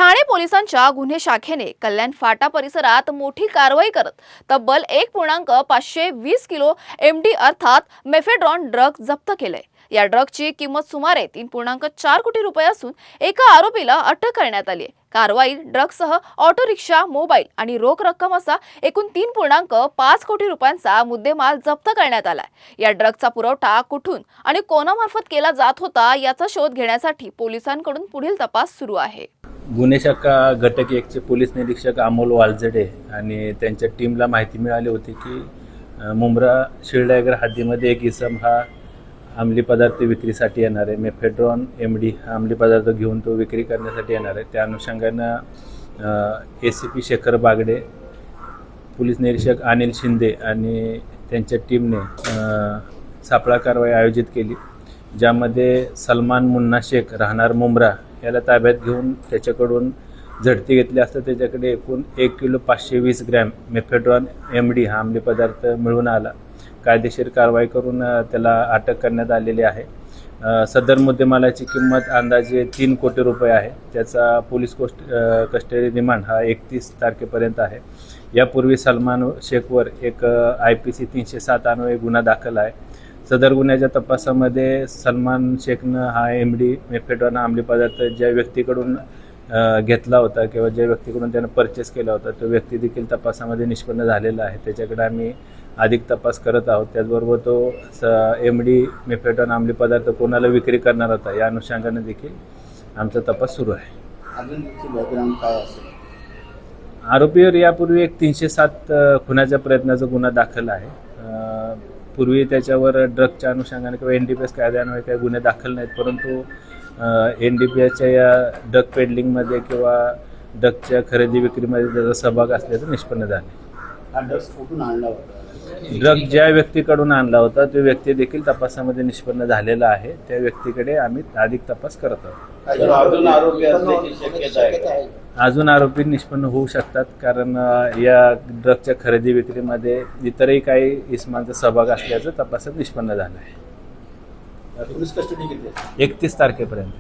ठाणे पोलिसांच्या गुन्हे शाखेने कल्याण फाटा परिसरात मोठी कारवाई करत तब्बल 1.520 किलो एमडी अर्थात मेफेड्रॉन ड्रग जप्त केले। या ड्रगची किंमत सुमारे 3.4 कोटी रुपये असून एका आरोपीला अटक करण्यात आली आहे। कारवाईत ड्रगसह ऑटो रिक्षा, मोबाईल आणि रोख रक्कम असा एकूण 3.5 कोटी रुपयांचा मुद्देमाल जप्त करण्यात आला। या ड्रगचा पुरवठा कुठून आणि कोणामार्फत केला जात होता याचा शोध घेण्यासाठी पोलिसांकडून पुढील तपास सुरू आहे। गुन्हे शाखा घटक 1 चे पोलीस निरीक्षक अमोल वालजडे आणि त्यांच्या टीमला माहिती मिळाली होती की मुंब्रा शिळडागर हद्दीमध्ये एक इसम हा अंमली पदार्थ विक्रीसाठी येणार आहे। मेफेड्रॉन एमडी हा अंमली पदार्थ घेऊन तो विक्री करण्यासाठी येणार आहे। त्या अनुषंगानं एसीपी शेखर बागडे, पोलीस निरीक्षक अनिल शिंदे आणि त्यांच्या टीमने सापळा कारवाई आयोजित केली, ज्यामध्ये सलमान मुन्ना शेख राहणार मुंब्रा याला ताब्यात घेऊन त्याच्याकडून झडती घेतली असता त्याच्याकडे एकूण 1 किलो 520 ग्रॅम मेफेड्रॉन एमडी हा अंमली पदार्थ मिळून आला। कायदेशीर कारवाई करून त्याला अटक करण्यात आलेली आहे। सदर मुद्देमालाची किंमत अंदाजे 3 कोटी रुपये आहे। त्याचा पोलीस कस्टडी रिमांड हा 31 तारखेपर्यंत आहे। यापूर्वी सलमान शेखवर एक IPC 307 अन्वये गुन्हा दाखल आहे। सदर गुन्ह्याच्या तपासामध्ये सलमान शेखनं हा एमडी मेफेड्रॉन अंमली पदार्थ ज्या व्यक्तीकडून घेतला होता किंवा ज्या व्यक्तीकडून त्यानं परचेस केला होता तो व्यक्ती देखील तपासामध्ये निष्पन्न झालेला आहे। त्याच्याकडे आम्ही अधिक तपास करत आहोत। त्याचबरोबर तो एमडी मेफेड्रॉन अंमली पदार्थ कोणाला विक्री करणार होता या अनुषंगाने देखील आमचा तपास सुरू आहे। बॅकग्राऊंड काय असेल? आरोपीवर यापूर्वी एक 307 खुनाच्या प्रयत्नाचा गुन्हा दाखल आहे। पूर्वी त्याच्यावर ड्रगच्या अनुषंगाने किंवा NDPS कायद्यान्वये काही गुन्हे दाखल नाहीत, परंतु NDPSच्या या ड्रग पेडलिंगमध्ये किंवा ड्रगच्या खरेदी विक्रीमध्ये त्याचा सहभाग असल्याचं निष्पन्न झाले। हा ड्रग्स कुठून आणला होता? ड्रग ज्या व्यक्तीकडून आणला होता तो व्यक्ती देखील तपासामध्ये निष्पन्न झालेला आहे। त्या व्यक्तीकडे आम्ही अधिक तपास करत आहोत। अजून आरोपी असण्याची शक्यता आहे? अजून आरोपी निष्पन्न होऊ शकतात, कारण या ड्रगच्या खरेदी विक्रीमध्ये इतरही काही इसमांचा सहभाग असल्याचं तपासात निष्पन्न झालं आहे। पोलीस कस्टडी किती? 31 तारखेपर्यंत।